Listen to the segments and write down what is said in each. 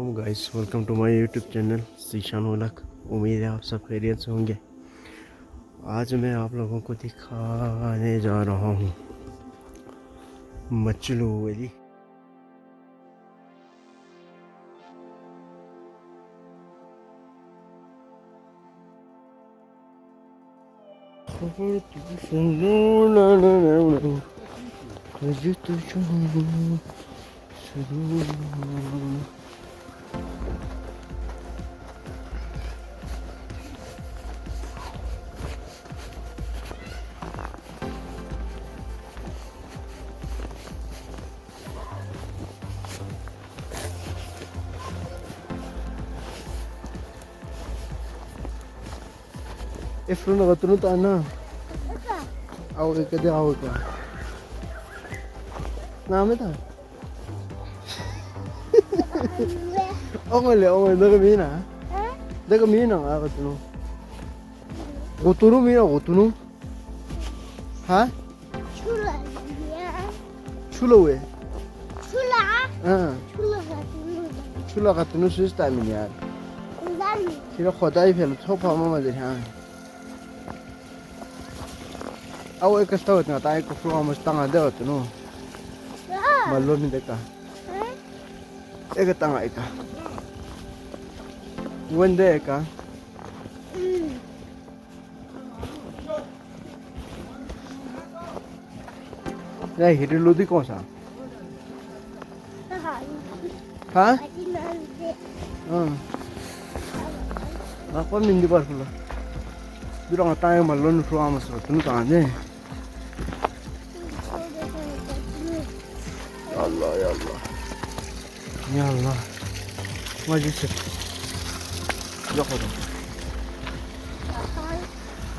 वालेकुम guys, welcome to my YouTube channel Zeeshan Ulag. उम्मीद है आप सब खैरियत से होंगे। आज मैं आप लोगों को दिखाने जा रहा हूँ मचलू वाली। Efru na katulong taan na. Awag ka di awag ka. Namin ta. Ongole, daga mina. Daga mina ang katulong. Katulong mina, katulong. Ha? Chula. Chula we. Chula. Chula katulong. Chula katulong sus tamin yan. Dami. Sila khoday phelo thopa mama de ha. Aw ek stawt na tay ko fro mas tanga de ot no. Malo mi de ka. Ek tanga eka. Wende eka. Ya hiri lodi कौन सा? हाँ? Aku mindi par pula. Bilang ngatain malon suam masuk tu nuta aja. Allah ya Allah. Ya Allah. Majlis. Jauh.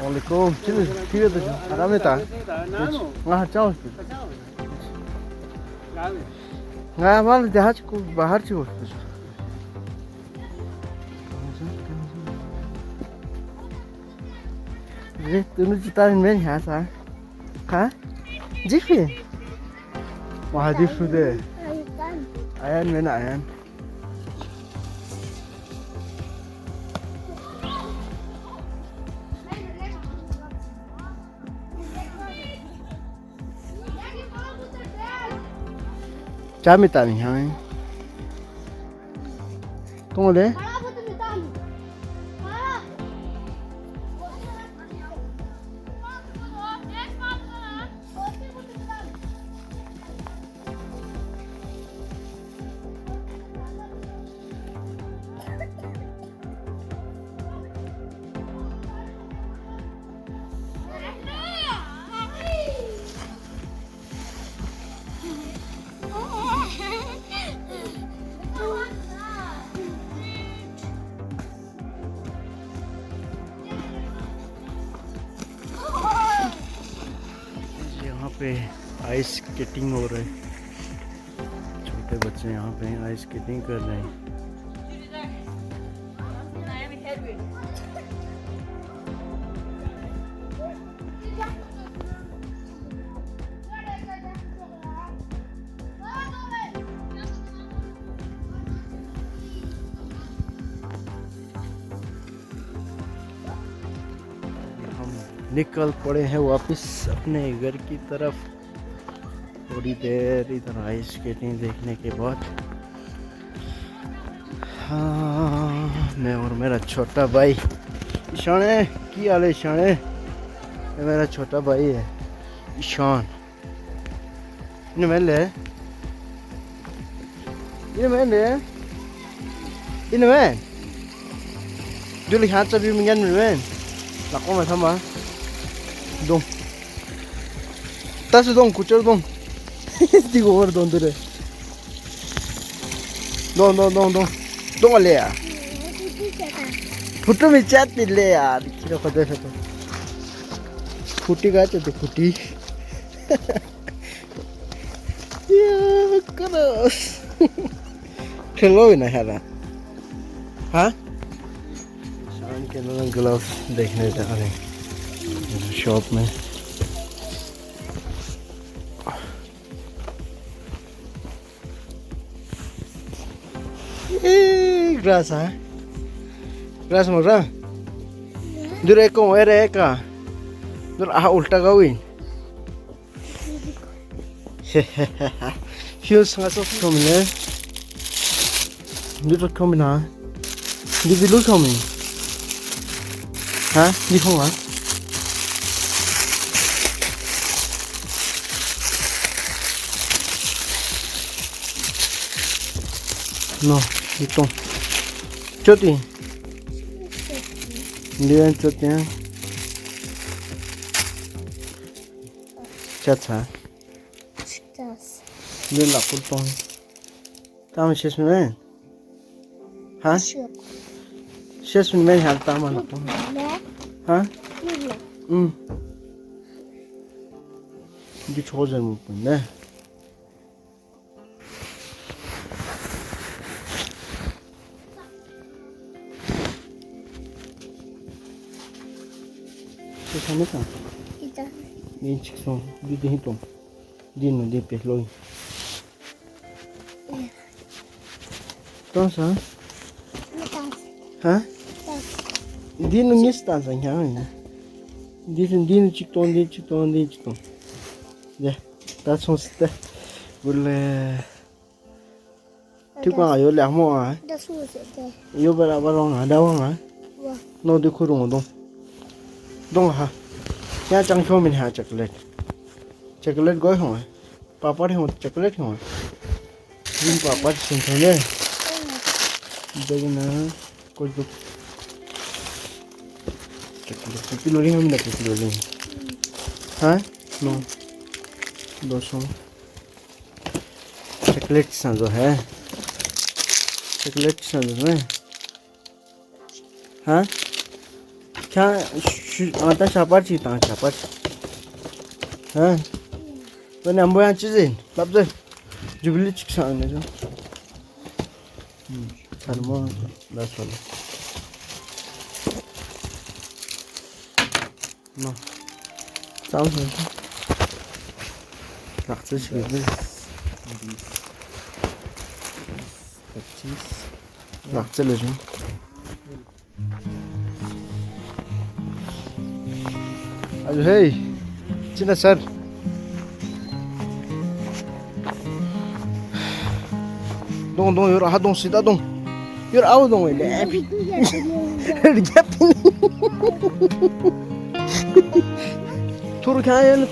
Waalaikum. Cili, kira tu. Ada meta. Ngah jauh. Ngah malah jahat ku bahar cuy. Tunu citarin men ya sa? Ha? Jifi? Wah jifi deh. Ayan men ayan. Cami tani hai. Tunggu deh. यहाँ पे ice skating हो रहा है। छोटे बच्चे यहाँ पे ice skating कर रहे हैं। निकल पड़े हैं वापस अपने घर की तरफ। थोड़ी देर इधर आइस स्केटिंग देखने के बाद हाँ मैं और मेरा छोटा भाई ईशान है। की हाल है ईशान? है ये मेरा छोटा भाई है ईशान। इन्हें मैं ले इन्हें मैं जो लिखा चाबी मिंगन में लाको में था माँ dong tasu dong kuchar dong digo over dong dure dong le ya photo में chat नहीं ले यार किरो को देखो तो फुटी का तो फुटी या करो खेलो ही ना यार। हाँ शान के नए ग्लव्स देखने जा रहे हैं शॉप में। Grass hả? Grass mà ra. Đưa đây con ở đây cả. Đưa ulta gawin. Feels sangat soft kami ni. Đưa kami na. Đi video kami. Hả? Đi không hả? No, itu. Cuti. Dia cutinya. Caca. Çıkacağız. Dia nak potong. Tahu ses mana? Ha? Yok. Ses mana hal tahu nak potong. Ne? Ha? Yok. Dia çok güzel mutlu ne? Sama kan? Gidelim. Ni çıksın. Di di hitung. Di no di pehloi. Tahu sa? Ne dans? Ha? Dans. Di no ngis tan sang yang. Di no çıktı. Ya. Ta xong ste. Boleh. Thứ qua ở chỗ làng mua à? Da su sẽ thế. Yo bara bara à đâu hả? Wow. Nó đi khu rừng đông hả? Nhà trang cho mình hả chocolate gói không? Papa thì không chocolate không? Nhưng papa thì xin thôi nhé. Đây là coi được chocolate cái lori không được cái lori hả? No đồ xong chocolate sang rồi hả? Chocolate sang rồi hả? Cha anta siapa sih tang siapa? Hah? Ben ambo yang cizin, lapse. Jubili çıksa ne canım? Sarma da sonra. No. Tamam mı? Laksa çıkıyor. Laksa lejim. Ayo hey, Cina sir. Dong yur ah dong sida dong. Yur aw dong ele.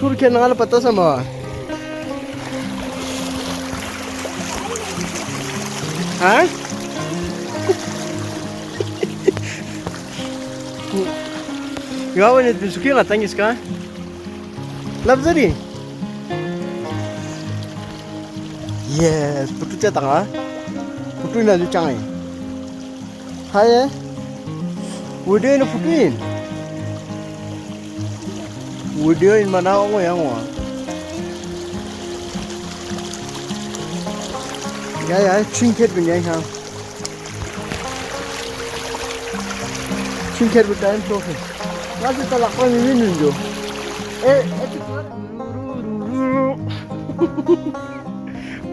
Turkiye ngal pata sama. Ha? Gawin itu suki nggak tangis kah? Labzari. Yes, putu cetak ah. Putu ini aja canggih. Hai, video ini putuin. Video ini mana orang yang orang? Ya, cingket punya yang. Cingket bukan profil. Masih tak lakukan ini nunjuk. Itu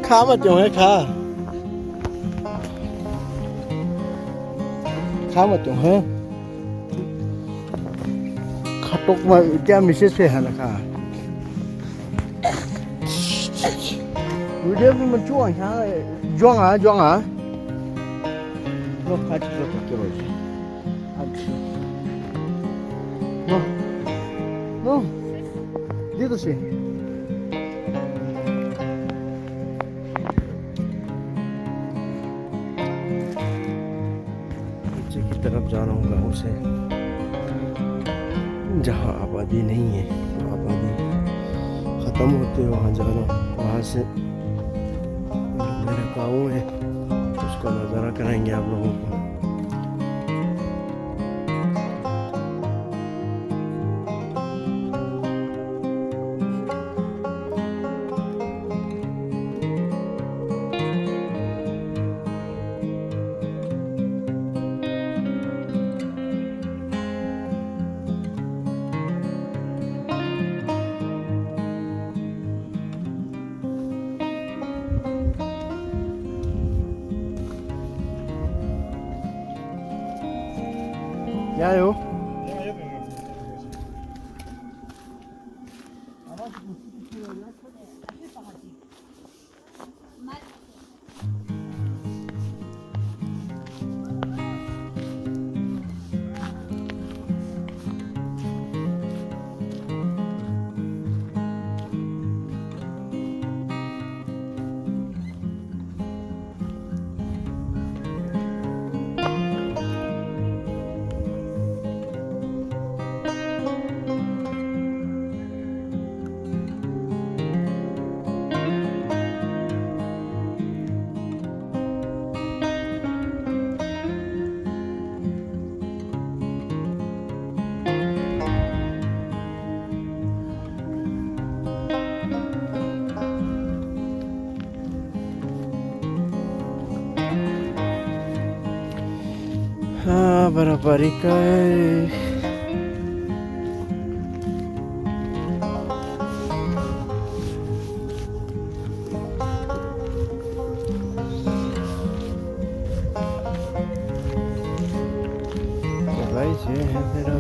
kah macam kah? Kah macam katok mah dia mesti sehat kah? Video ni mencuang juang ah. No, kacau terus. No, dito sih. नीचे की तरफ जा रहा हूँ गाँव से, जहाँ आबादी नहीं है, आबादी खत्म होते वहाँ जा रहा हूँ। वहाँ से मेरा गाँव है, उसका नज़ारा कराएंगे आप लोगों को। 야요. Ah, barabarica. Vai ser,